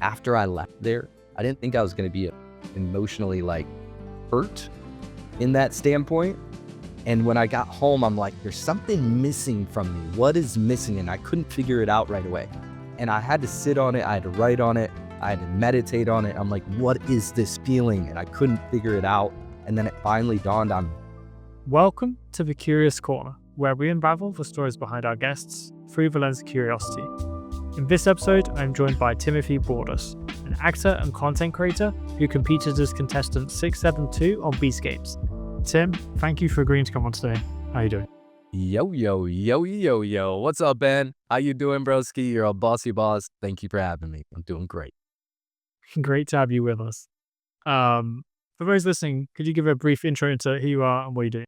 after I left there, I didn't think I was going to be emotionally like hurt in that standpoint. And when I got home, I'm like, there's something missing from me. What is missing? And I couldn't figure it out right away. And I had to sit on it. I had to write on it. I had to meditate on it. I'm like, what is this feeling? And I couldn't figure it out. And then it finally dawned on me. Welcome to the Curious Corner, where we unravel the stories behind our guests through the lens of curiosity. In this episode, I'm joined by Timothy Broaddus, an actor and content creator who competed as contestant 672 on Beast Games. Tim, thank you for agreeing to come on today. How you doing? Yo. What's up, Ben? How you doing, broski? You're a bossy boss. Thank you for having me. I'm doing great. Great to have you with us. For those listening, could you give a brief intro into who you are and what you do?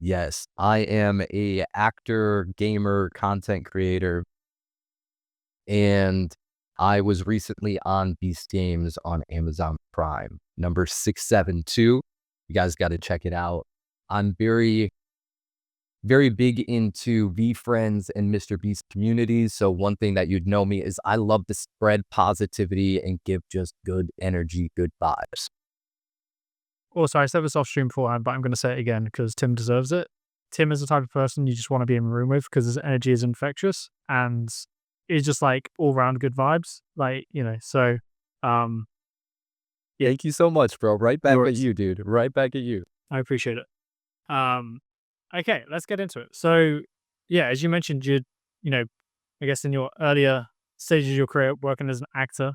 Yes, I am a actor, gamer, content creator, and I was recently on Beast Games on Amazon Prime, number 672. You guys got to check it out. I'm very big into VFriends and Mr. Beast communities. So one thing that you'd know me is I love to spread positivity and give just good energy, good vibes. Also, I said this off stream beforehand, but I'm going to say it again because Tim deserves it. Tim is the type of person you just want to be in a room with because his energy is infectious and it's just like all round good vibes. So Thank you so much, bro. Right back at you, dude. Right back at you. I appreciate it. Okay, let's get into it. So, yeah, as you mentioned, I guess in your earlier stages of your career, working as an actor,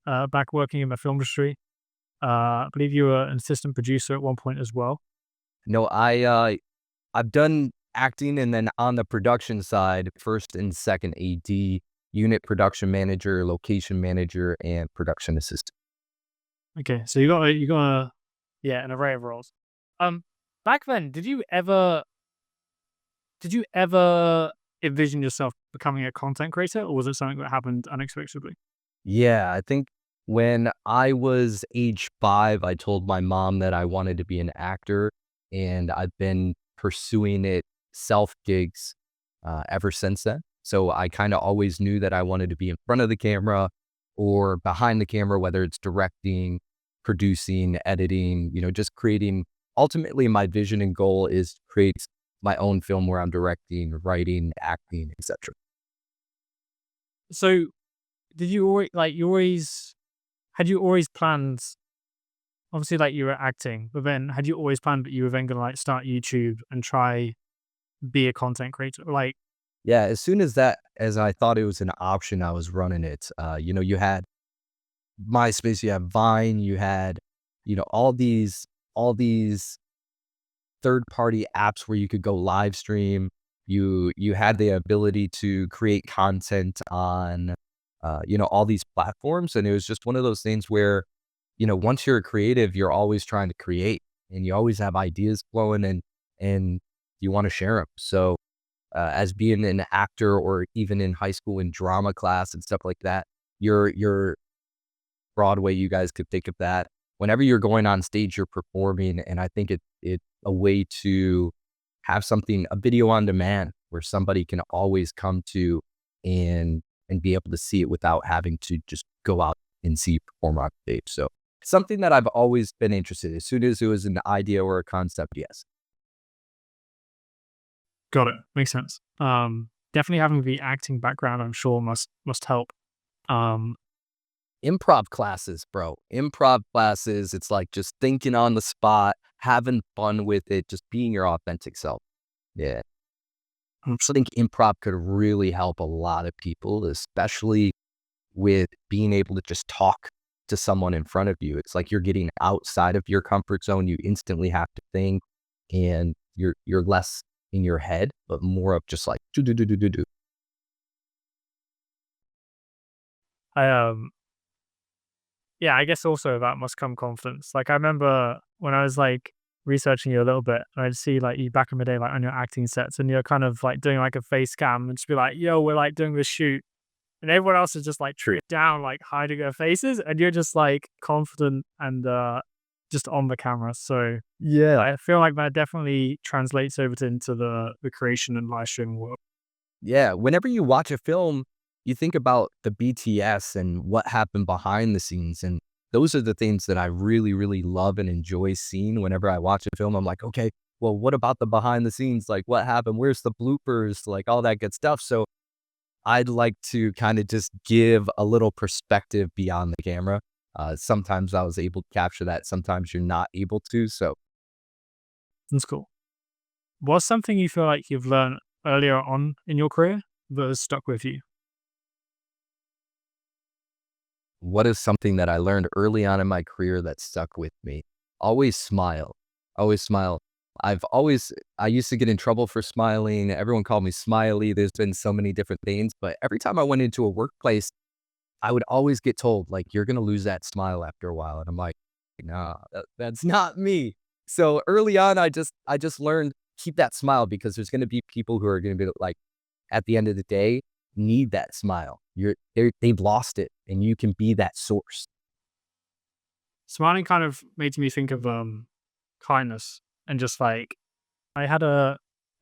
back working in the film industry. I believe you were an assistant producer at one point as well. No, I've done acting, and then on the production side, first and second AD, unit production manager, location manager, and production assistant. Okay, so you got an array of roles. Back then, did you ever envision yourself becoming a content creator, or was it something that happened unexpectedly? Yeah, I think when I was age 5, I told my mom that I wanted to be an actor, and I've been pursuing it self gigs ever since then. So I kind of always knew that I wanted to be in front of the camera or behind the camera, whether it's directing, producing, editing, just creating. Ultimately, my vision and goal is to create my own film where I'm directing, writing, acting, etc. So did you always, had you always planned, obviously like you were acting, but then had you always planned that you were then going to like start YouTube and try be a content creator? Yeah, as soon as I thought it was an option, I was running it. You had MySpace, you had Vine, you had, all these third-party apps where you could go live stream. You had the ability to create content on, all these platforms. And it was just one of those things where, once you're a creative, you're always trying to create and you always have ideas flowing and you want to share them. So as being an actor or even in high school in drama class and stuff like that, you're Broadway, you guys could think of that. Whenever you're going on stage, you're performing. And I think it's a way to have something, a video on demand where somebody can always come to and be able to see it without having to just go out and see you perform on stage. So something that I've always been interested in. As soon as it was an idea or a concept, yes. Got it. Makes sense. Definitely having the acting background, I'm sure must help. Improv classes, bro. Improv classes. It's like just thinking on the spot, having fun with it, just being your authentic self. Yeah. I think improv could really help a lot of people, especially with being able to just talk to someone in front of you. It's like you're getting outside of your comfort zone. You instantly have to think, and you're less in your head, but more of just like do. Yeah, I guess also that must come confidence. Like I remember when I was like researching you a little bit, and I'd see like you back in the day, like on your acting sets, and you're kind of like doing like a face cam and just be like, yo, we're like doing this shoot. And everyone else is just like tripped down, like hiding their faces. And you're just like confident and just on the camera. So yeah, I feel like that definitely translates over into the creation and live streaming world. Yeah. Whenever you watch a film, you think about the BTS and what happened behind the scenes, and those are the things that I really, really love and enjoy seeing whenever I watch a film. I'm like, okay, well, what about the behind the scenes? Like, what happened? Where's the bloopers? Like, all that good stuff. So I'd like to kind of just give a little perspective beyond the camera. Sometimes I was able to capture that. Sometimes you're not able to. So That's cool. What's something you feel like you've learned earlier on in your career that has stuck with you? what is something that I learned early on in my career that stuck with me? Always smile. Always smile. I used to get in trouble for smiling. Everyone called me smiley. There's been so many different things, but every time I went into a workplace, I would always get told, like, you're going to lose that smile after a while. And I'm like, nah, that's not me. So early on, I just learned keep that smile because there's going to be people who are going to be like, at the end of the day, need that smile. They've lost it, and you can be that source. Smiling kind of made me think of kindness and just like I had a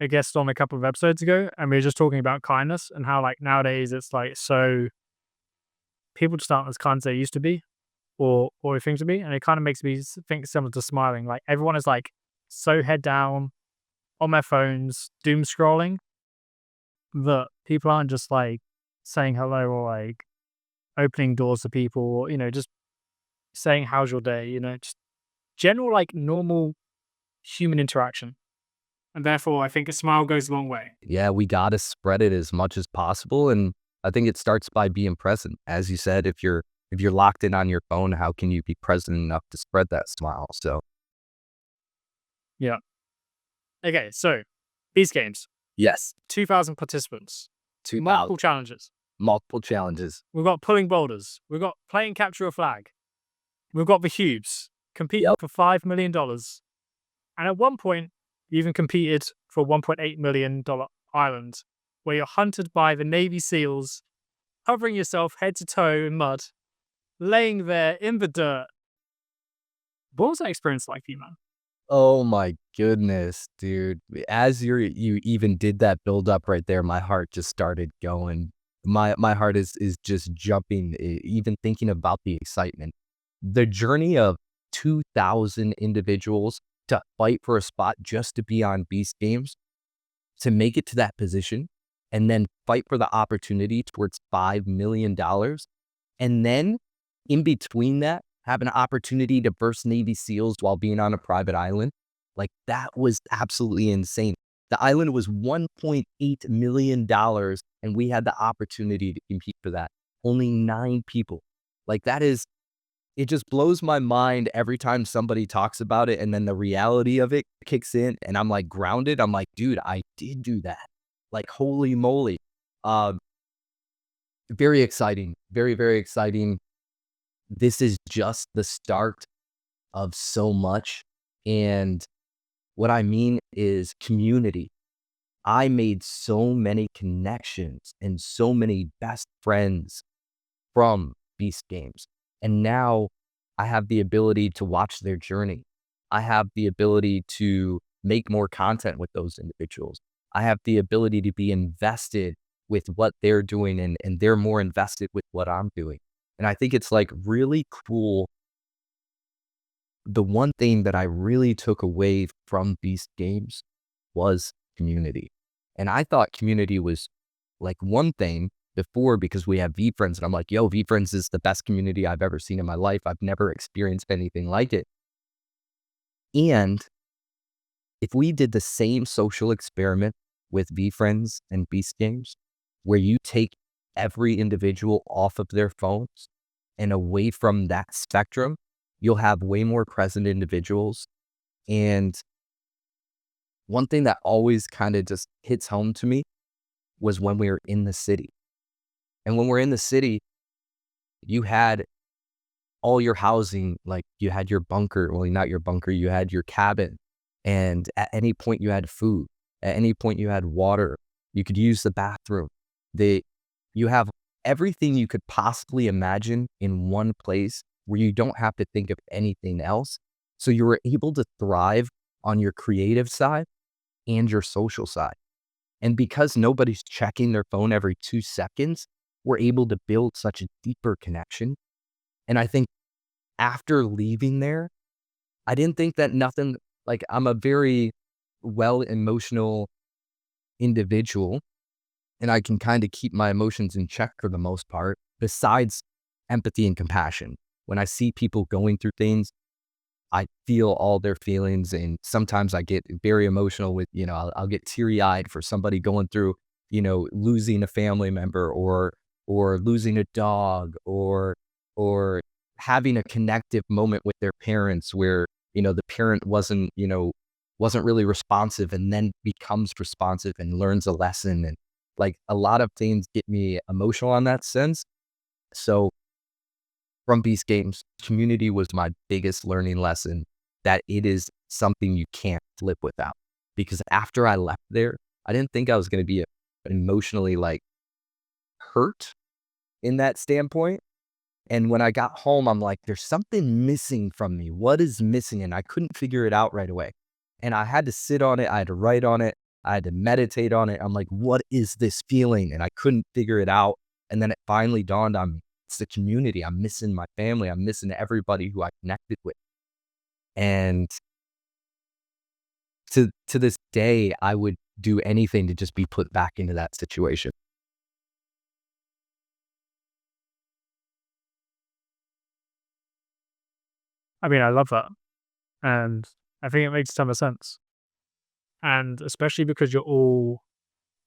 guest on a couple of episodes ago and we were just talking about kindness and how like nowadays it's like so people just aren't as kind as they used to be or they think to be. And it kind of makes me think similar to smiling. Like everyone is like so head down on their phones, doom scrolling that people aren't just like saying hello or like opening doors to people or, just saying how's your day, just general like normal human interaction. And therefore I think a smile goes a long way. Yeah, we got to spread it as much as possible, and I think it starts by being present. As you said, if you're locked in on your phone, how can you be present enough to spread that smile? So, Yeah. Okay, so these games, yes, 2,000 participants, 2000 multiple challenges. multiple challenges. We've got pulling boulders. We've got playing capture a flag. We've got the Hubes competing Yep. for $5 million. And at one point, you even competed for a $1.8 million island where you're hunted by the Navy SEALs, covering yourself head to toe in mud, laying there in the dirt. What was that experience like for you, man? Oh my goodness, dude. As you even did that build up right there, my heart just started going. My heart is just jumping, even thinking about the excitement. The journey of 2,000 individuals to fight for a spot just to be on Beast Games, to make it to that position, and then fight for the opportunity towards $5 million. And then in between that, have an opportunity to burst Navy SEALs while being on a private island. Like that was absolutely insane. The island was $1.8 million, and we had the opportunity to compete for that. Only 9 people. Like that is, it just blows my mind every time somebody talks about it. And then the reality of it kicks in and I'm like grounded. I'm like, dude, I did do that. Like, holy moly. Um, Very exciting. Very, very exciting. This is just the start of so much. And what I mean is community. I made so many connections and so many best friends from Beast Games. And now I have the ability to watch their journey. I have the ability to make more content with those individuals. I have the ability to be invested with what they're doing and they're more invested with what I'm doing. And I think it's like really cool. The one thing that I really took away from Beast Games was community. And I thought community was like one thing before because we have VFriends and I'm like, yo, VFriends is the best community I've ever seen in my life. I've never experienced anything like it. And if we did the same social experiment with VFriends and Beast Games, where you take every individual off of their phones and away from that spectrum, you'll have way more present individuals. And one thing that always kind of just hits home to me was when we were in the city. And when we're in the city, you had all your housing, like you had your bunker, well, not your bunker, you had your cabin. And at any point you had food. At any point you had water. You could use the bathroom. You have everything you could possibly imagine in one place where you don't have to think of anything else. So you were able to thrive on your creative side and your social side. And because nobody's checking their phone every 2 seconds, were able to build such a deeper connection. And I think after leaving there, I didn't think that nothing like, I'm a very well emotional individual, and I can kinda keep my emotions in check for the most part, besides empathy and compassion. When I see people going through things, I feel all their feelings, and sometimes I get very emotional with, I'll get teary-eyed for somebody going through, losing a family member or losing a dog or having a connective moment with their parents where, the parent wasn't really responsive and then becomes responsive and learns a lesson. And like a lot of things get me emotional on that sense. So from these games, community was my biggest learning lesson, that it is something you can't live without. Because after I left there, I didn't think I was going to be emotionally like hurt in that standpoint. And when I got home, I'm like, there's something missing from me. What is missing? And I couldn't figure it out right away. And I had to sit on it. I had to write on it. I had to meditate on it. I'm like, what is this feeling? And I couldn't figure it out. And then it finally dawned on me. It's the community. I'm missing my family. I'm missing everybody who I connected with. And to this day, I would do anything to just be put back into that situation. I mean, I love that, and I think it makes a ton of sense, and especially because you're all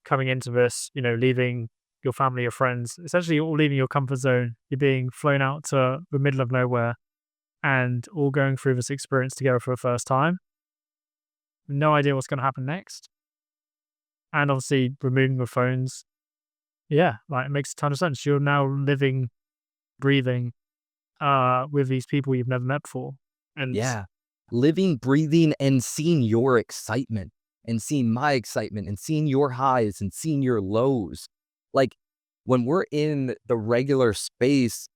coming into this, leaving your family, your friends, essentially you're all leaving your comfort zone. You're being flown out to the middle of nowhere and all going through this experience together for the first time. No idea what's going to happen next. And obviously, removing your phones, yeah, like it makes a ton of sense. You're now living, breathing with these people you've never met before. And Yeah. Living, breathing, and seeing your excitement and seeing my excitement and seeing your highs and seeing your lows. Like when we're in the regular space,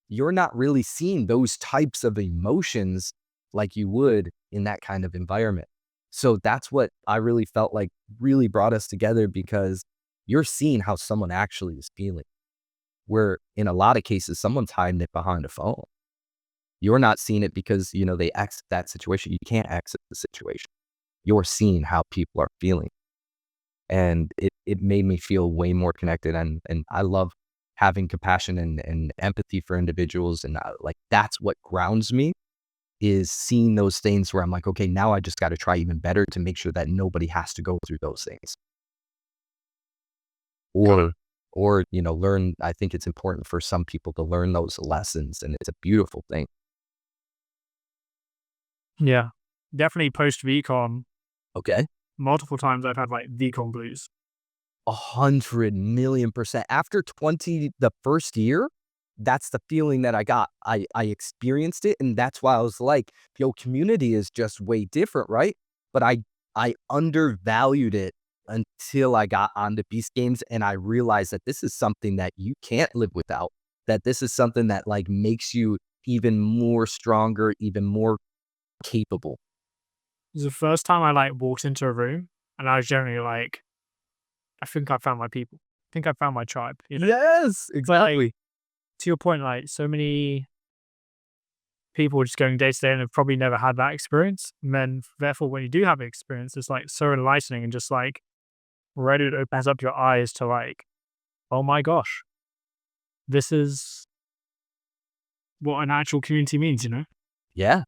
you're not really seeing those types of emotions like you would in that kind of environment. So that's what I really felt like really brought us together, because you're seeing how someone actually is feeling. Where in a lot of cases, someone's hiding it behind a phone. You're not seeing it because, they exit that situation. You can't exit the situation. You're seeing how people are feeling. And it made me feel way more connected. And I love having compassion and empathy for individuals. And like, that's what grounds me, is seeing those things where I'm like, okay, now I just got to try even better to make sure that nobody has to go through those things. got it. Or, learn. I think it's important for some people to learn those lessons. And it's a beautiful thing. Yeah, definitely post VCon, Okay. multiple times I've had like VCon blues. 100,000,000%. After the first year, that's the feeling that I got. I experienced it, and that's why I was like, "Yo, community is just way different, right?" But I undervalued it until I got onto Beast Games, and I realized that this is something that you can't live without, that this is something that, like, makes you even more stronger, even more capable. It was the first time I like walked into a room and I was generally like, I think I found my people. I think I found my tribe. Yes, But like exactly. to your point, like so many people just going day to day and have probably never had that experience. And then therefore when you do have an experience, it's like so enlightening and just like ready to opens up your eyes to like, oh my gosh, this is what an actual community means. Yeah.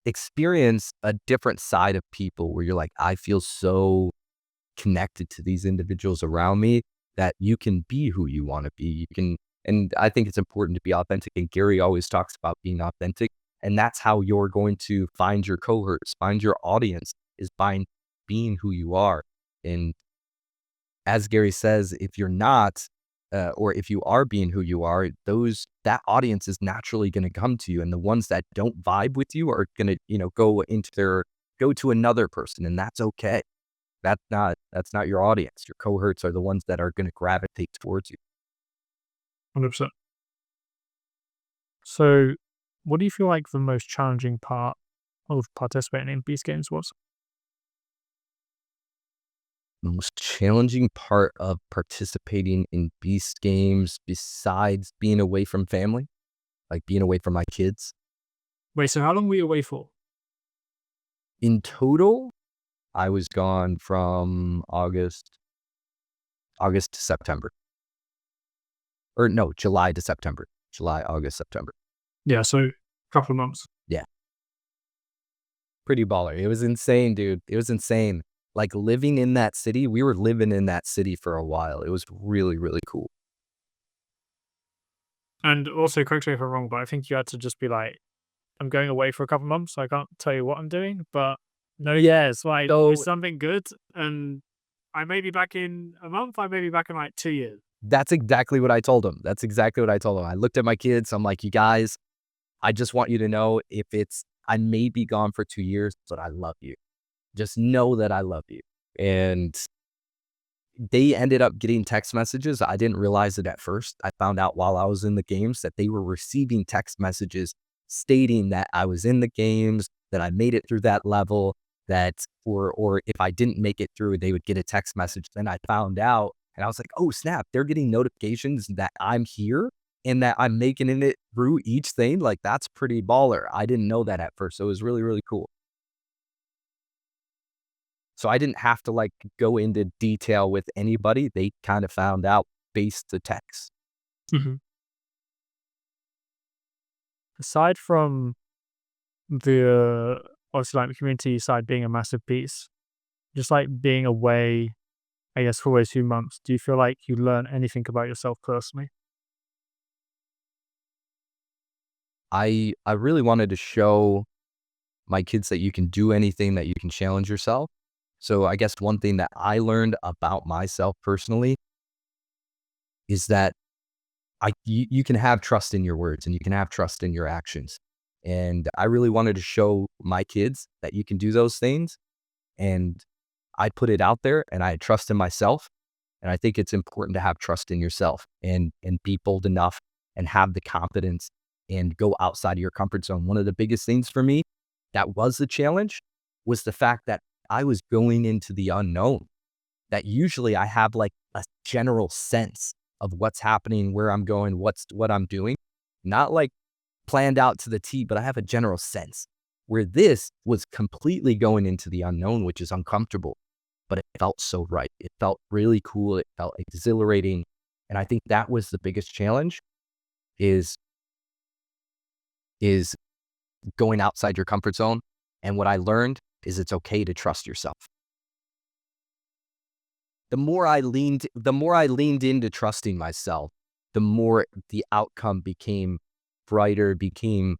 Experience a different side of people where you're like, I feel so connected to these individuals around me, that you can be who you want to be. And I think it's important to be authentic. And Gary always talks about being authentic. And that's how you're going to find your cohorts, find your audience, is by being who you are. And as Gary says, if you're not, or if you are being who you are, that audience is naturally going to come to you, and the ones that don't vibe with you are going to, go to another person, and that's okay. That's not your audience. Your cohorts are the ones that are going to gravitate towards you. 100%. So what do you feel like the most challenging part of participating in Beast Games was? Most challenging part of participating in beast games besides being away from family, like being away from my kids. Wait, so how long were you away for? In total, I was gone from August to September. Or no, July to September. July, August, September. Yeah, so a couple of months. Yeah, pretty baller. It was insane, dude. It was insane. Like living in that city, we were living in that city for a while. It was really, really cool. And also, correct me if I'm wrong, but I think you had to just be like, I'm going away for a couple of months, so I can't tell you what I'm doing, but no, yeah, it's like it's So something good, and I may be back in a month, I may be back in like 2 years. that's exactly what I told him. That's exactly what I told him. I looked at my kids. I'm like, you guys, I just want you to know if it's, I may be gone for 2 years, but I love you. Just know that I love you. And they ended up getting text messages. I didn't realize it at first. I found out while I was in the games that they were receiving text messages stating that I was in the games, that I made it through that level, that or if I didn't make it through, they would get a text message. Then I found out and I was like, oh snap, they're getting notifications that I'm here and that I'm making it through each thing. Like that's pretty baller. I didn't know that at first. So it was really, really cool. So I didn't have to like go into detail with anybody. They kind of found out based the text. Mhm. Aside from the obviously like the community side being a massive piece, just like being away, I guess for those few months, do you feel like you learn anything about yourself personally? I really wanted to show my kids that you can do anything, that you can challenge yourself. So I guess one thing that I learned about myself personally is that you can have trust in your words and you can have trust in your actions. And I really wanted to show my kids that you can do those things. And I put it out there and I had trust in myself. And I think it's important to have trust in yourself and be bold enough and have the confidence and go outside of your comfort zone. One of the biggest things for me that was the challenge was the fact that I was going into the unknown. That usually I have like a general sense of what's happening, where I'm going, what I'm doing. Not like planned out to the T, but I have a general sense. Where this was completely going into the unknown, which is uncomfortable, but it felt so right. It felt really cool. It felt exhilarating. And I think that was the biggest challenge is, is going outside your comfort zone. And what I learned is it's okay to trust yourself. The more I leaned into trusting myself, the more the outcome became brighter, became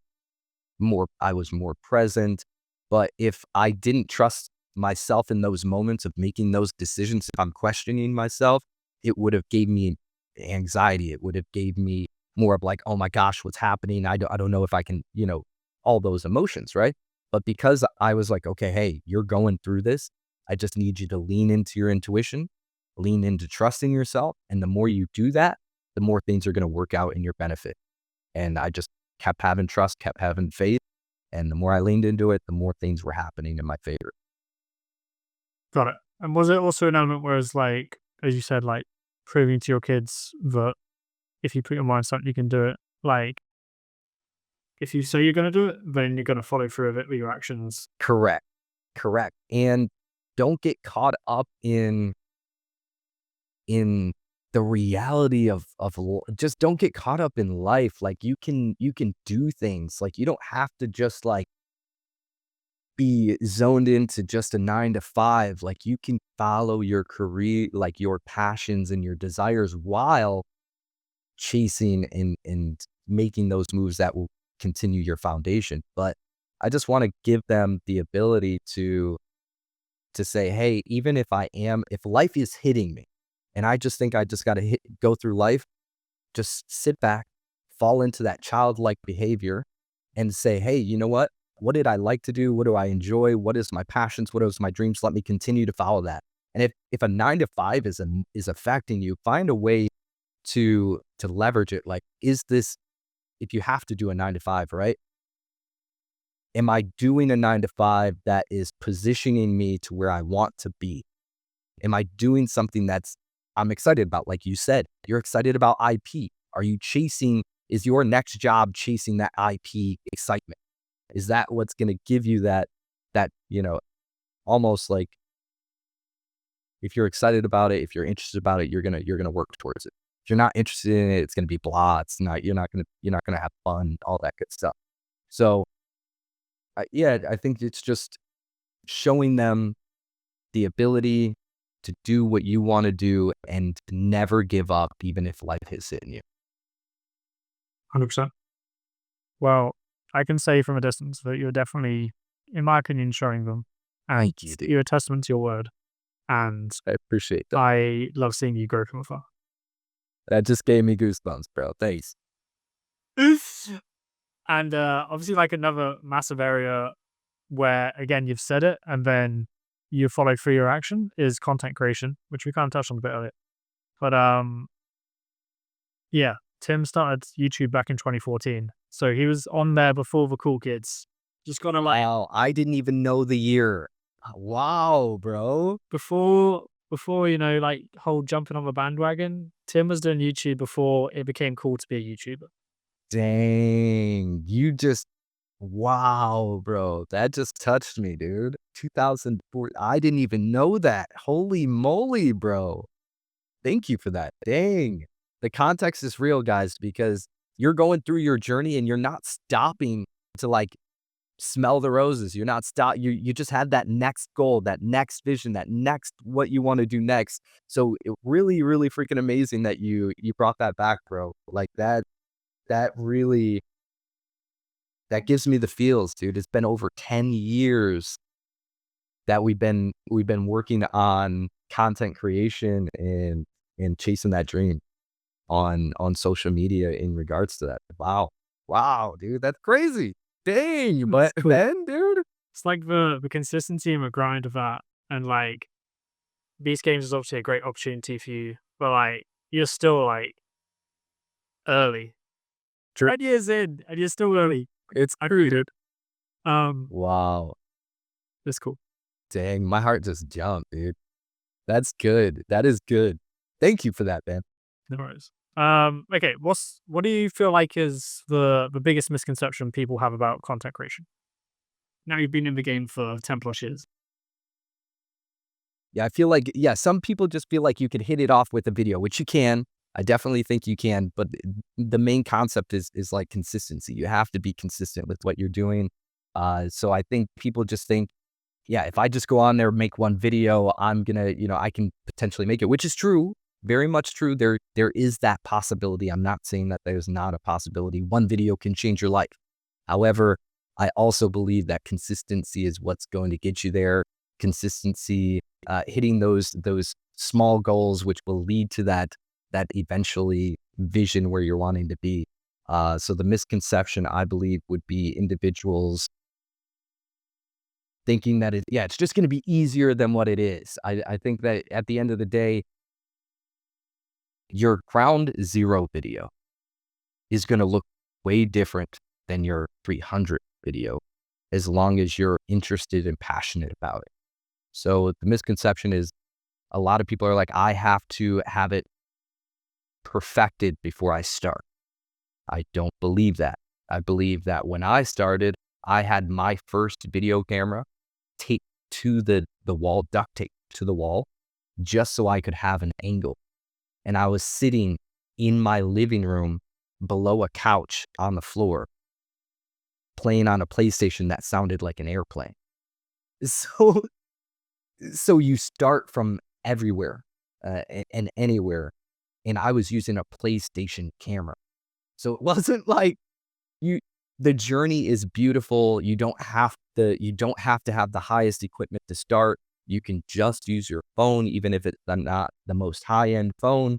more, I was more present. But if I didn't trust myself in those moments of making those decisions, if I'm questioning myself, it would have gave me anxiety. It would have gave me more of like, oh my gosh, what's happening? I don't know if I can, all those emotions, right? But because I was like, okay, hey, you're going through this. I just need you to lean into your intuition, lean into trusting yourself. And the more you do that, the more things are going to work out in your benefit. And I just kept having trust, kept having faith. And the more I leaned into it, the more things were happening in my favor. Got it. And was it also an element where it's like, as you said, like proving to your kids that if you put your mind to something, you can do it? Like, if you say you're going to do it, then you're going to follow through with it with your actions. Correct. Correct. And don't get caught up in the reality just don't get caught up in life. Like you can do things. Like you don't have to just like be zoned into just a 9 to 5. Like you can follow your career, like your passions and your desires while chasing and making those moves that will continue your foundation. But I just want to give them the ability to say, hey, even if life is hitting me and I just think I just got to go through life, just sit back, fall into that childlike behavior and say, hey, you know what? What did I like to do? What do I enjoy? What is my passions? What is my dreams? Let me continue to follow that. And if a 9 to 5 is affecting you, find a way to leverage it. Like, is this, if you have to do a 9 to 5, right? Am I doing a 9 to 5 that is positioning me to where I want to be? Am I doing something I'm excited about? Like you said, you're excited about IP. Is your next job chasing that IP excitement? Is that what's going to give you that, almost like, if you're excited about it, if you're interested about it, you're gonna work towards it. If you're not interested in it, it's gonna be blah. You're not gonna have fun, all that good stuff. So, yeah, I think it's just showing them the ability to do what you want to do and never give up, even if life is hitting you. 100%. Well, I can say from a distance that you're definitely, in my opinion, showing them, and Thank you, dude. you're a testament to your word. And I appreciate that. I love seeing you grow from afar. That just gave me goosebumps, bro. Thanks. And obviously, like another massive area where, again, you've said it and then you followed through your action is content creation, which we kind of touched on a bit earlier. But yeah, Tim started YouTube back in 2014. So he was on there before the cool kids. Just gotta like Wow, I didn't even know the year. Wow, bro. before like whole jumping on the bandwagon, Tim was doing YouTube before it became cool to be a YouTuber. Dang, wow, bro. That just touched me, dude. 2004. I didn't even know that. Holy moly, bro. Thank you for that. Dang. The context is real, guys, because you're going through your journey and you're not stopping to like smell the roses. You're not stop. You just had that next goal, that next vision, that next what you want to do next. So it really, really freaking amazing that you brought that back, bro. Like that really that gives me the feels, dude. It's been over 10 years that we've been working on content creation and chasing that dream on social media in regards to that. Wow. Wow, dude, that's crazy. Dang, It's but cool. then, dude. It's like the consistency and the grind of that. And like these games is obviously a great opportunity for you, but like you're still like early. True. 10 years in and you're still early. It's I true, agree. dude. Um, Wow. it's cool. Dang, my heart just jumped, dude. That's good. That is good. Thank you for that, man. No worries. Okay, what do you feel like is the biggest misconception people have about content creation? Now you've been in the game for 10 plus years. Yeah, I feel like, yeah, some people just feel like you could hit it off with a video, which you can. I definitely think you can, but the main concept is like consistency. You have to be consistent with what you're doing. So I think people just think, yeah, if I just go on there, make one video, I'm gonna, I can potentially make it, which is true, very much true. There is that possibility. I'm not saying that there's not a possibility. One video can change your life. However, I also believe that consistency is what's going to get you there. Consistency, hitting those small goals, which will lead to that eventually vision where you're wanting to be. So the misconception, I believe, would be individuals thinking that it's just going to be easier than what it is. I think that at the end of the day, your ground zero video is going to look way different than your 300 video, as long as you're interested and passionate about it. So the misconception is a lot of people are like, I have to have it perfected before I start. I don't believe that. I believe that when I started, I had my first video camera taped to the wall, duct tape to the wall, just so I could have an angle. And I was sitting in my living room below a couch on the floor, playing on a PlayStation that sounded like an airplane. So, so you start from everywhere and anywhere. And I was using a PlayStation camera. So it wasn't like you the journey is beautiful. You don't have to have the highest equipment to start. You can just use your phone, even if it's not the most high-end phone.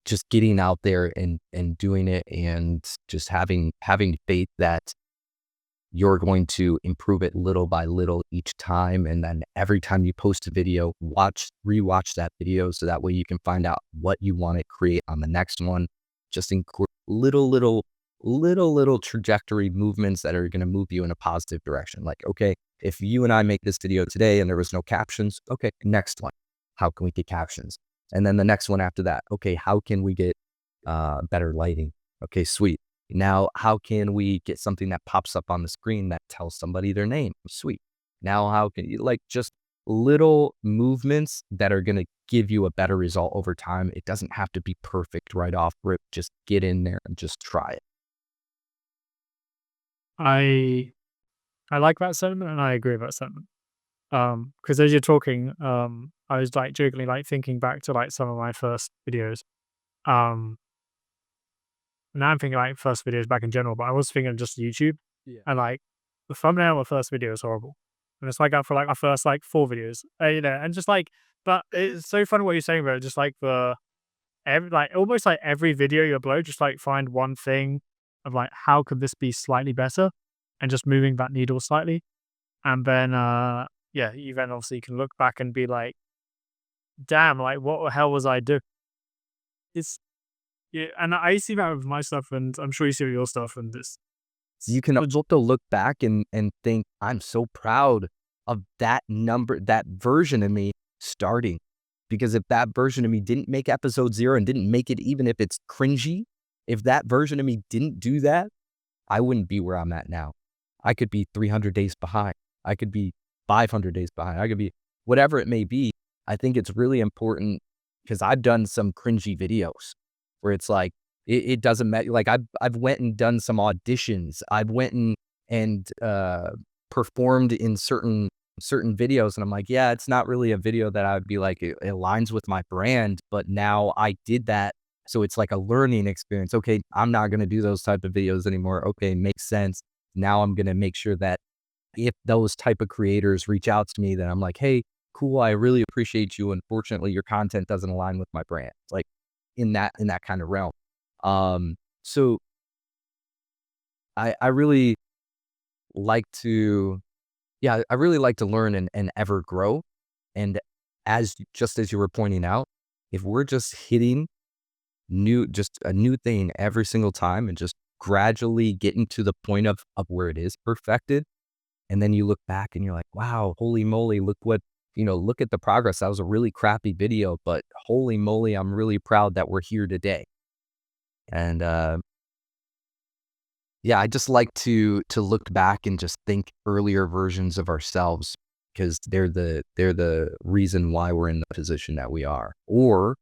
Just getting out there and doing it, and just having faith that you're going to improve it little by little each time. And then every time you post a video, rewatch that video so that way you can find out what you want to create on the next one. Just include little trajectory movements that are going to move you in a positive direction. Like, okay, if you and I make this video today and there was no captions, okay, next one, how can we get captions? And then the next one after that, okay, how can we get better lighting? Okay, sweet. Now, how can we get something that pops up on the screen that tells somebody their name? Sweet. Now, how can you like just little movements that are going to give you a better result over time? It doesn't have to be perfect right off rip. Just get in there and just try it. I I like that sentiment and I agree with that sentiment. Because as you're talking, I was like jokingly like thinking back to like some of my first videos. Um, Now I'm thinking like first videos back in general, but I was thinking just YouTube Yeah. and like the thumbnail of my first video is horrible. And it's like that for like my first like 4 videos, and just like, but it's so funny what you're saying about it, just like like almost like every video you upload, just like find one thing of like, how could this be slightly better? And just moving that needle slightly. And then, yeah, you then obviously can look back and be like, damn, like what the hell was I doing? It's, yeah. And I see that with my stuff and I'm sure you see with your stuff and this. You can also look back and think, I'm so proud of that version of me starting. Because if that version of me didn't make episode 0 and didn't make it, even if it's cringy, if that version of me didn't do that, I wouldn't be where I'm at now. I could be 300 days behind. I could be 500 days behind. I could be whatever it may be. I think it's really important because I've done some cringy videos where it's like, it doesn't matter. Like I've went and done some auditions. I've went and performed in certain videos. And I'm like, yeah, it's not really a video that I would be like, it aligns with my brand, but now I did that. So it's like a learning experience. Okay, I'm not going to do those type of videos anymore. Okay, makes sense. Now I'm going to make sure that if those type of creators reach out to me, then I'm like, hey, cool, I really appreciate you. Unfortunately, your content doesn't align with my brand. Like in that kind of realm. So I really like to, yeah, I really like to learn and ever grow. And just as you were pointing out, if we're just hitting just a new thing every single time and just gradually getting to the point of where it is perfected. And then you look back and you're like, wow, holy moly, look at the progress. That was a really crappy video, but holy moly, I'm really proud that we're here today. And yeah, I just like to look back and just think earlier versions of ourselves because they're the reason why we're in the position that we are. Or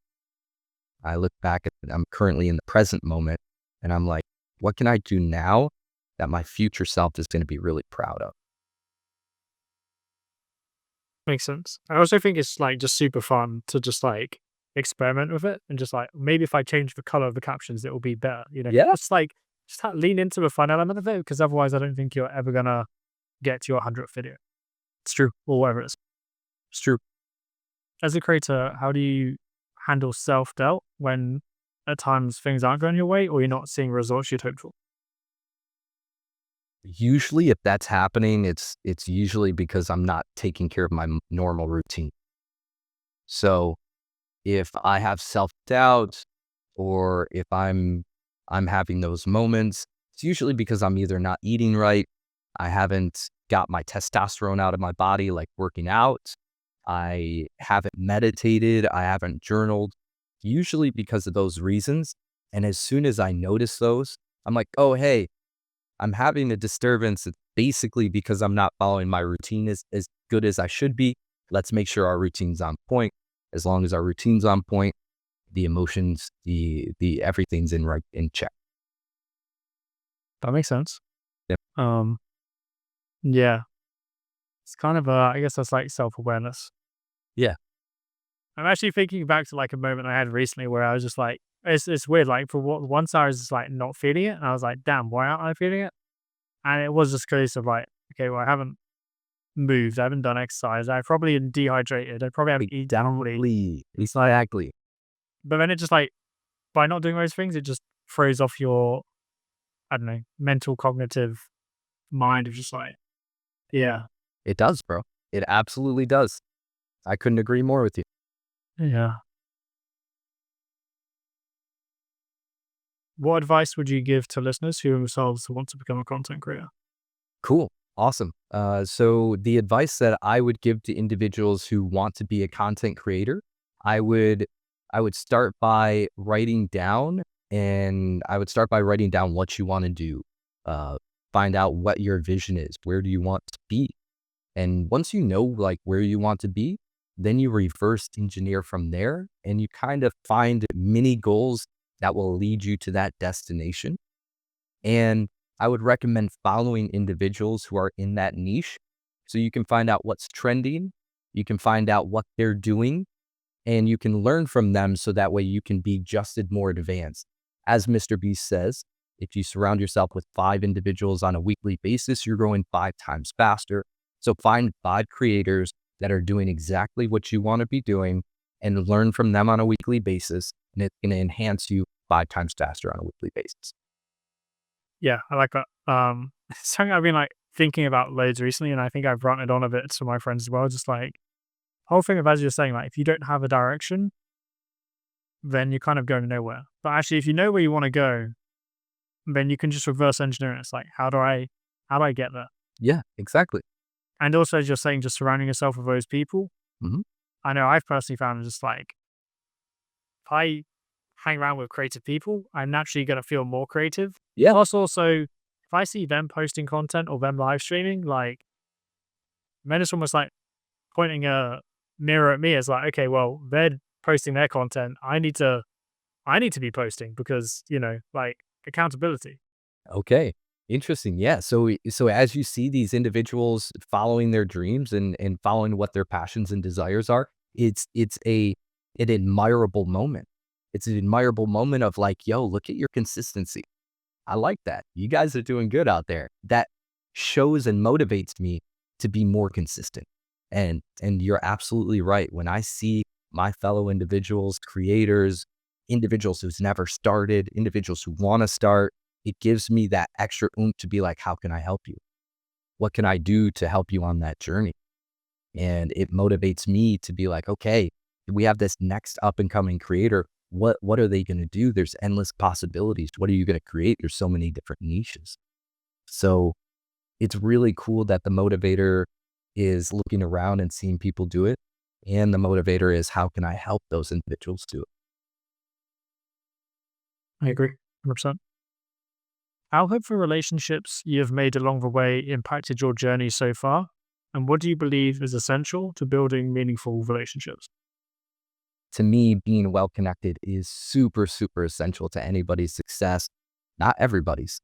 I look back at I'm currently in the present moment and I'm like, what can I do now that my future self is going to be really proud of? Makes sense. I also think it's like just super fun to just like experiment with it and just like maybe if I change the color of the captions, it will be better. Yeah, Just like lean into the fun element of it because otherwise, I don't think you're ever gonna get to your 100th video. it's true. Or whatever it is. It's true. As a creator, how do you handle self doubt when at times things aren't going your way or you're not seeing results you'd hoped for? Usually if that's happening, it's usually because I'm not taking care of my normal routine. So if I have self-doubt or if I'm having those moments, it's usually because I'm either not eating right, I haven't got my testosterone out of my body like working out, I haven't meditated, I haven't journaled, usually because of those reasons. And as soon as I notice those, I'm like, "Oh, hey, I'm having a disturbance. It's basically because I'm not following my routine as good as I should be. Let's make sure our routine's on point. As long as our routine's on point, the emotions, the everything's in check." That makes sense. Yep. Um, yeah, it's kind of I guess that's like self awareness. Yeah. I'm actually thinking back to like a moment I had recently where I was just like, it's weird. Like for what once I was just like not feeling it, and I was like, damn, why aren't I feeling it? And it was just a case of like, okay, well, I haven't moved, I haven't done exercise, I probably am dehydrated, I probably haven't eaten properly. Exactly. Exactly. But then it just like by not doing those things, it just throws off your I don't know mental cognitive mind of just like yeah It does, bro. It absolutely does. I couldn't agree more with you. yeah. What advice would you give to listeners who themselves want to become a content creator? Cool. Awesome. So the advice that I would give to individuals who want to be a content creator, I would I would start by writing down what you want to do. Uh, find out what your vision is. Where do you want to be? And once you know like where you want to be, then you reverse engineer from there and you kind of find mini goals that will lead you to that destination. And I would recommend following individuals who are in that niche so you can find out what's trending, you can find out what they're doing, and you can learn from them so that way you can be just as more advanced. As Mr. Beast says, if you surround yourself with 5 individuals on a weekly basis, you're growing 5 times faster. So find 5 creators that are doing exactly what you want to be doing and learn from them on a weekly basis. And it's going to enhance you 5 times faster on a weekly basis. Yeah, I like that. Something I've been like thinking about loads recently, and I think I've ranted on a bit to my friends as well. Just like whole thing of as you're saying, like if you don't have a direction, then you're kind of going nowhere. But actually, if you know where you want to go, then you can just reverse engineer it. It's like, how do I get there? Yeah, exactly. And also, as you're saying, just surrounding yourself with those people. Mhm. I know I've personally found just like if I hang around with creative people, I'm naturally going to feel more creative. Yeah. Plus, also, if I see them posting content or them live streaming, like, then it's almost like pointing a mirror at me as like, okay, well, they're posting their content. I need to be posting because, like accountability. Okay. Interesting. Yeah. So as you see these individuals following their dreams and following what their passions and desires are, it's an admirable moment. It's an admirable moment of like, yo, look at your consistency. I like that. You guys are doing good out there. That shows and motivates me to be more consistent. And you're absolutely right. When I see my fellow individuals, creators, individuals who's never started, individuals who want to start, it gives me that extra oomph to be like, how can I help you? What can I do to help you on that journey? And it motivates me to be like, okay, we have this next up and coming creator. What are they going to do? There's endless possibilities. What are you going to create? There's so many different niches. So it's really cool that the motivator is looking around and seeing people do it. And the motivator is how can I help those individuals do it? I agree, 100%. How have the relationships you have made along the way impacted your journey so far? And what do you believe is essential to building meaningful relationships? To me, being well connected is super, super essential to anybody's success. Not everybody's,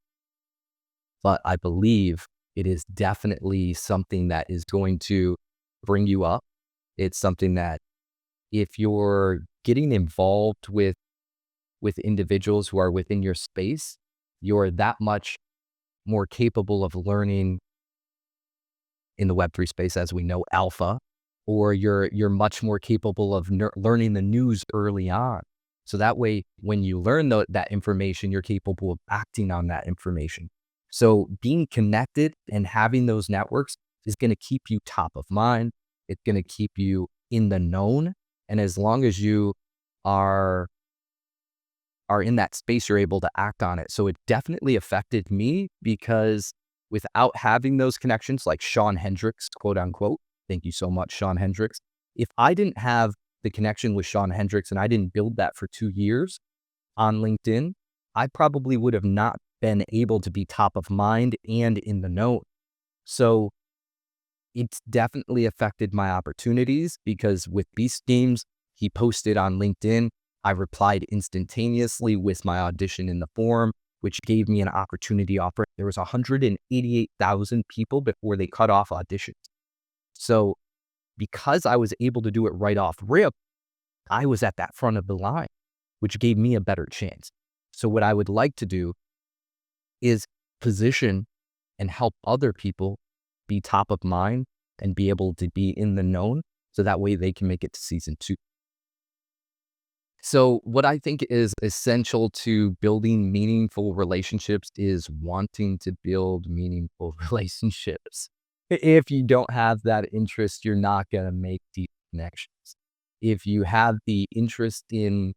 but I believe it is definitely something that is going to bring you up. It's something that if you're getting involved with individuals who are within your space, you're that much more capable of learning in the Web3 space, as we know, alpha, or you're much more capable of learning the news early on. So that way, when you learn that information, you're capable of acting on that information. So being connected and having those networks is going to keep you top of mind. It's going to keep you in the known. And as long as you are in that space, you're able to act on it. So it definitely affected me because without having those connections, like Sean Hendricks, quote unquote, thank you so much, Sean Hendricks. If I didn't have the connection with Sean Hendricks and I didn't build that for 2 years on LinkedIn, I probably would have not been able to be top of mind and in the know. So it's definitely affected my opportunities because with Beast Games, he posted on LinkedIn. I replied instantaneously with my audition in the forum, which gave me an opportunity offer. There was 188,000 people before they cut off auditions. So because I was able to do it right off rip, I was at that front of the line, which gave me a better chance. So what I would like to do is position and help other people be top of mind and be able to be in the known so that way they can make it to season 2. So what I think is essential to building meaningful relationships is wanting to build meaningful relationships. If you don't have that interest, you're not going to make deep connections. If you have the interest in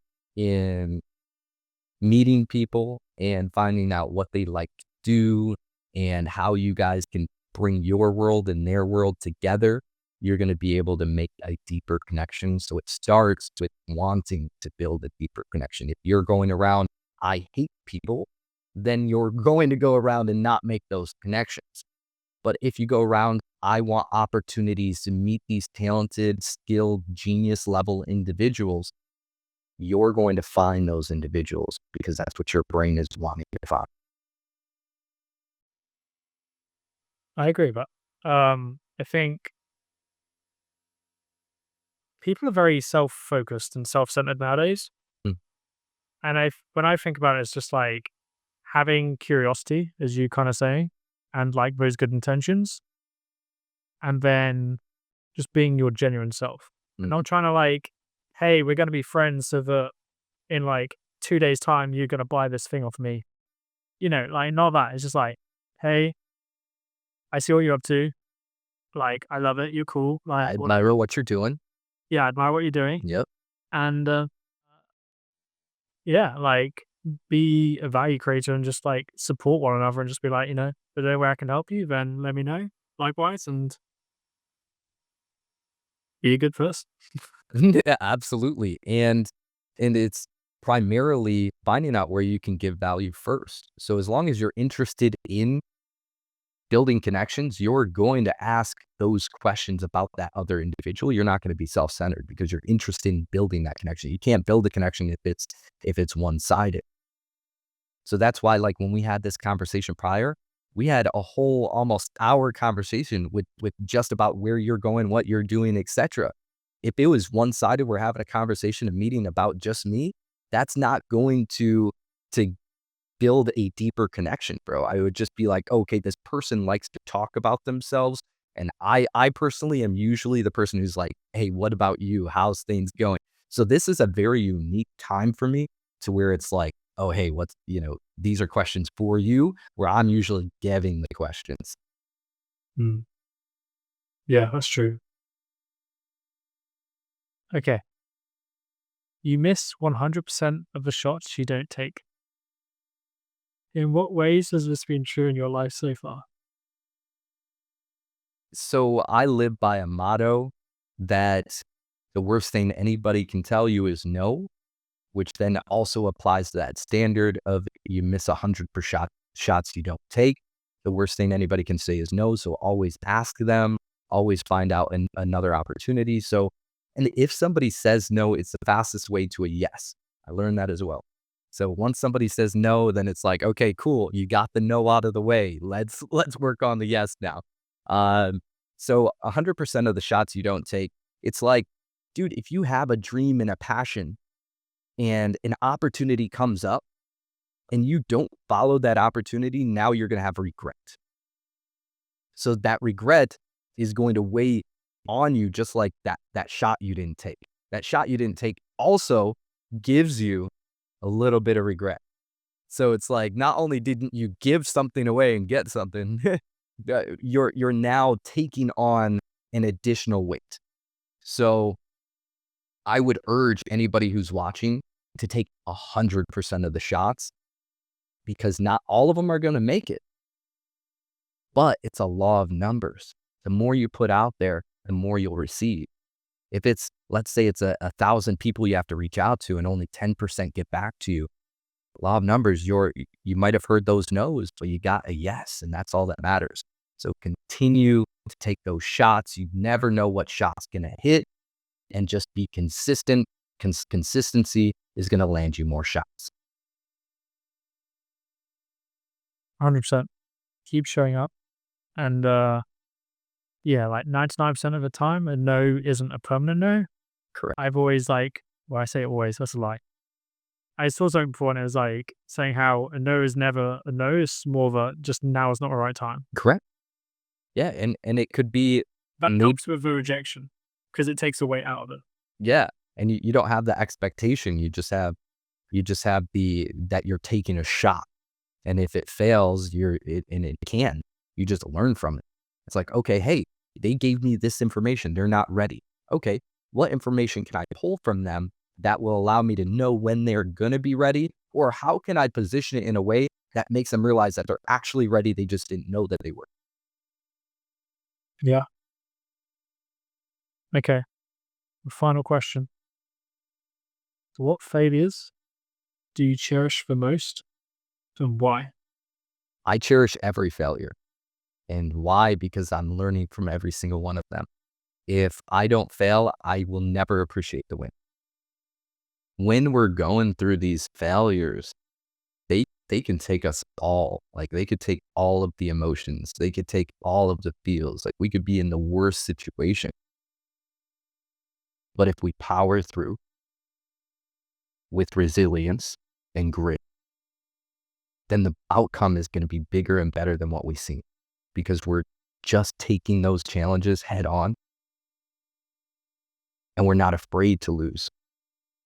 meeting people and finding out what they like to do and how you guys can bring your world and their world together, you're going to be able to make a deeper connection. So it starts with wanting to build a deeper connection. If you're going around, I hate people, then you're going to go around and not make those connections. But if you go around, I want opportunities to meet these talented, skilled, genius level individuals, you're going to find those individuals because that's what your brain is wanting to find. I agree, but I think people are very self-focused and self-centered nowadays. Mm, And when I think about it, it's just like having curiosity, as you kind of saying, and like those good intentions, and then just being your genuine self. And mm. not trying to like, hey, we're gonna be friends so that in like 2 days' time you're gonna buy this thing off me. You know, like not that. It's just like, hey, I see what you're up to. Like, I love it. You're cool. I Like, what? admire what you're doing. Yeah, I admire what you're doing. Yep. And yeah, like be a value creator and just like support one another and just be like, you know, if there's any way I can help you, then let me know. Likewise, and be a good person. Yeah, absolutely. And it's primarily finding out where you can give value first. So as long as you're interested in building connections, you're going to ask those questions about that other individual. You're not going to be self-centered because you're interested in building that connection. You can't build a connection if it's one-sided. So that's why, like, when we had this conversation prior, we had a whole almost hour conversation with just about where you're going, what you're doing, etc. If it was one-sided, we're having a conversation, a meeting about just me, that's not going to build a deeper connection, bro. I would just be like, okay, this person likes to talk about themselves. And I personally am usually the person who's like, hey, what about you? How's things going? So this is a very unique time for me to where it's like, oh, hey, these are questions for you, where I'm usually giving the questions. Mm. Yeah, that's true. Okay. You miss 100% of the shots you don't take. In what ways has this been true in your life so far? So I live by a motto that the worst thing anybody can tell you is no, which then also applies to that standard of you miss 100 shots you don't take. The worst thing anybody can say is no. So always ask them, always find out another opportunity. So, and if somebody says no, it's the fastest way to a yes. I learned that as well. So once somebody says no, then it's like, okay, cool. You got the no out of the way. Let's work on the yes now. Um, so 100% of the shots you don't take, it's like, dude, if you have a dream and a passion and an opportunity comes up and you don't follow that opportunity, now you're going to have regret. So that regret is going to weigh on you just like that shot you didn't take. That shot you didn't take also gives you a little bit of regret. So it's like not only didn't you give something away and get something, you're now taking on an additional weight. So I would urge anybody who's watching to take 100% of the shots because not all of them are going to make it, but it's a law of numbers. The more you put out there, the more you'll receive. If it's, let's say it's 1,000 people you have to reach out to and only 10% get back to you, law of numbers, you might have heard those no's, but you got a yes, and that's all that matters. So continue to take those shots. You never know what shot's going to hit, and just be consistent. Consistency is going to land you more shots. 100%. Keep showing up. And yeah, like 99% of the time, a no isn't a permanent no. Correct. I've always like, well, I say always, that's a lie. I saw something before and it was like saying how a no is never a no, it's more of a just now is not the right time. Correct. Yeah, and it could be That maybe, helps with the rejection because it takes the weight out of it. yeah, and you don't have the expectation. You just have the that you're taking a shot, and if it fails, and it can, you just learn from it. It's like, okay, hey, they gave me this information. They're not ready. Okay, what information can I pull from them that will allow me to know when they're gonna be ready, or how can I position it in a way that makes them realize that they're actually ready? They just didn't know that they were. Yeah. Okay. Final question. What failures do you cherish the most and why? I cherish every failure. And why? Because I'm learning from every single one of them. If I don't fail, I will never appreciate the win. When we're going through these failures, they can take us all. Like, they could take all of the emotions. They could take all of the feels. Like, we could be in the worst situation. But if we power through with resilience and grit, then the outcome is going to be bigger and better than what we see, because we're just taking those challenges head on, and we're not afraid to lose,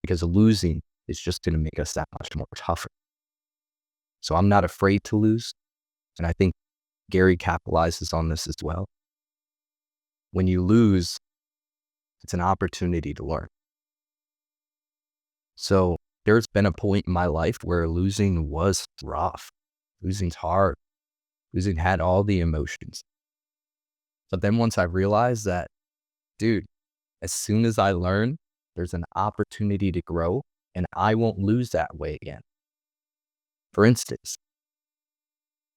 because losing is just going to make us that much more tougher. So I'm not afraid to lose. And I think Gary capitalizes on this as well. When you lose, it's an opportunity to learn. So there's been a point in my life where losing was rough. Losing's hard. Losing had all the emotions. But then once I realized that, dude, as soon as I learn, there's an opportunity to grow, and I won't lose that way again. For instance,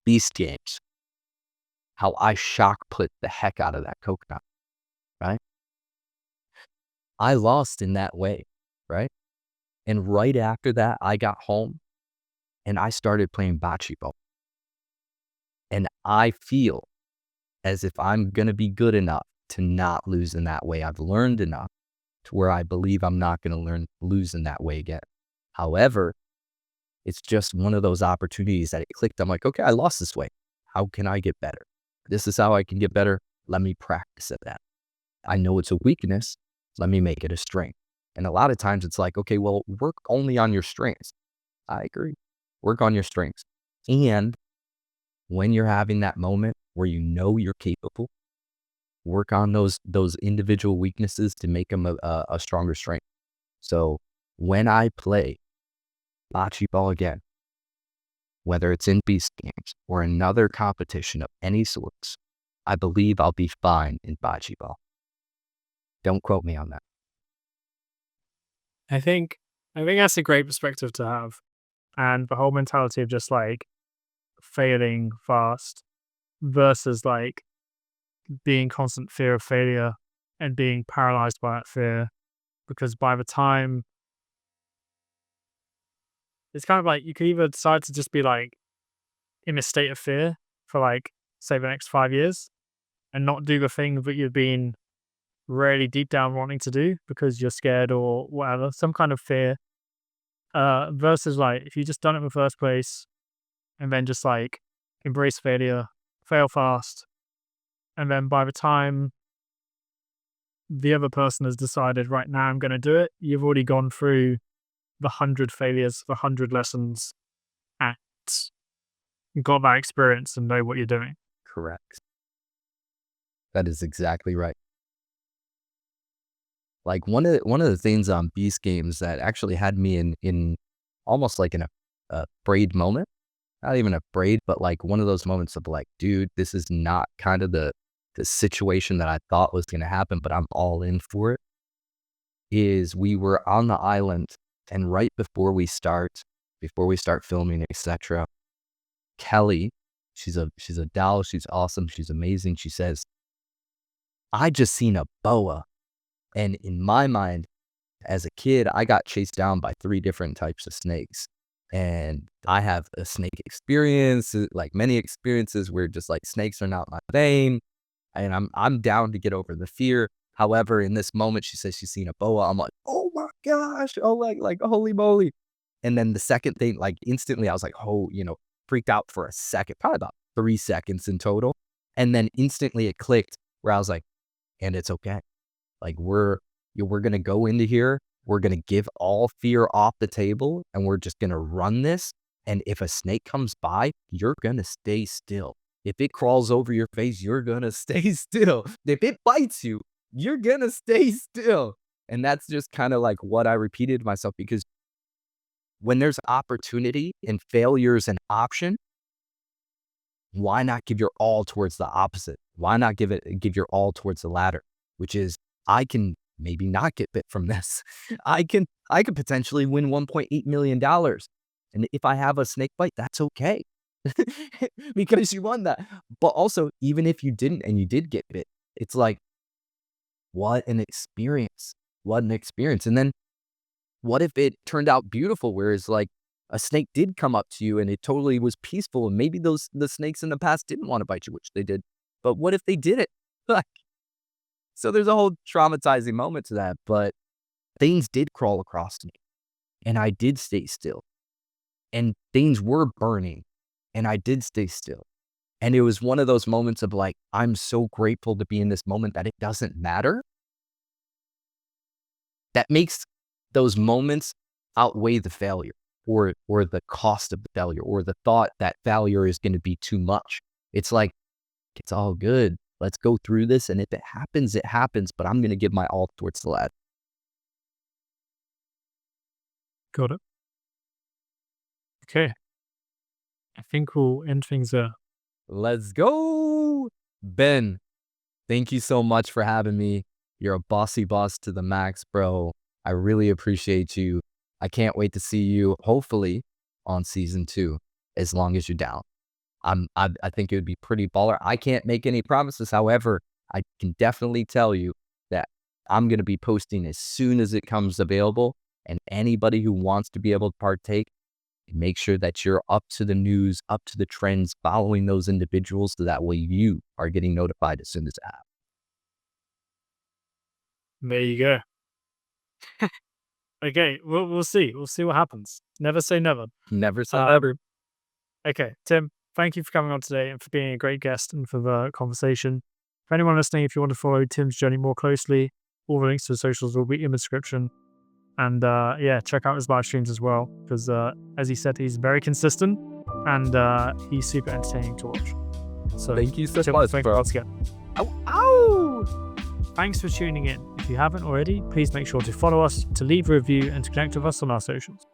Beast Games, how I shock put the heck out of that coconut, right? I lost in that way, right? And right after that, I got home and I started playing bocce ball. And I feel as if I'm going to be good enough to not lose in that way. I've learned enough to where I believe I'm not going to lose in that way again. However, it's just one of those opportunities that it clicked. I'm like, okay, I lost this way. How can I get better? This is how I can get better. Let me practice at that. I know it's a weakness. Let me make it a strength. And a lot of times it's like, okay, well, work only on your strengths. I agree. Work on your strengths. And when you're having that moment where you know you're capable, work on those individual weaknesses to make them a stronger strength. So when I play bocce ball again, whether it's in Beast Games or another competition of any sorts, I believe I'll be fine in bocce ball. Don't quote me on that. I think I think that's a great perspective to have. And the whole mentality of just like failing fast versus like being constant fear of failure and being paralyzed by that fear. Because by the time it's kind of like you could either decide to just be like in a state of fear for like, say, the next 5 years and not do the thing that you've been really deep down wanting to do because you're scared or whatever, some kind of fear. Versus like if you just done it in the first place and then just like embrace failure, fail fast, and then by the time the other person has decided, right now I'm going to do it, you've already gone through the 100 failures, the 100 lessons, and got that experience and know what you're doing. Correct. That is exactly right. Like one of the things on Beast Games that actually had me in almost like in a afraid moment. Not even afraid, but like one of those moments of like, dude, this is not kind of the situation that I thought was going to happen, but I'm all in for it. Is we were on the island, and right before we start filming, etc. Kelly, she's a doll, she's awesome, she's amazing. She says, "I just seen a boa," and in my mind, as a kid, I got chased down by 3 different types of snakes. And I have a snake experience, like many experiences where just like snakes are not my thing. And I'm down to get over the fear. However, in this moment, she says she's seen a boa. I'm like, oh my gosh. Oh, like holy moly. And then the second thing, like instantly I was like, oh, freaked out for a second, probably about 3 seconds in total. And then instantly it clicked where I was like, and it's okay. Like we're gonna go into here. We're gonna give all fear off the table, and we're just gonna run this. And if a snake comes by, you're gonna stay still. If it crawls over your face, you're gonna stay still. If it bites you, you're gonna stay still. And that's just kind of like what I repeated to myself, because when there's opportunity and failure is an option, why not give your all towards the opposite? Why not give your all towards the latter, which is I can maybe not get bit from this. I can potentially win $1.8 million. And if I have a snake bite, that's okay. Because you won that. But also, even if you didn't and you did get bit, it's like, what an experience. What an experience. And then what if it turned out beautiful, whereas like a snake did come up to you and it totally was peaceful, and maybe the snakes in the past didn't want to bite you, which they did. But what if they did it? Like, so there's a whole traumatizing moment to that. But things did crawl across me, and I did stay still. And things were burning, and I did stay still. And it was one of those moments of like, I'm so grateful to be in this moment that it doesn't matter. That makes those moments outweigh the failure, or the cost of the failure, or the thought that failure is going to be too much. It's like, it's all good. Let's go through this. And if it happens, it happens, but I'm going to give my all towards the lad. Got it. Okay. I think we'll end things there. Let's go. Ben, thank you so much for having me. You're a bossy boss to the max, bro. I really appreciate you. I can't wait to see you, hopefully, on season 2, as long as you're down. I think it would be pretty baller. I can't make any promises. However, I can definitely tell you that I'm going to be posting as soon as it comes available. And anybody who wants to be able to partake, make sure that you're up to the news, up to the trends, following those individuals, so that way you are getting notified as soon as it happens. There you go. Okay, we'll see. We'll see what happens. Never say never. Never say never. Okay, Tim, thank you for coming on today and for being a great guest and for the conversation. For anyone listening, if you want to follow Tim's journey more closely, all the links to the socials will be in the description. And yeah, check out his live streams as well, because as he said, he's very consistent and he's super entertaining to watch. So Thank you so Tim, much, thank bro. you once again. Ow! Thanks for tuning in. If you haven't already, please make sure to follow us, to leave a review, and to connect with us on our socials.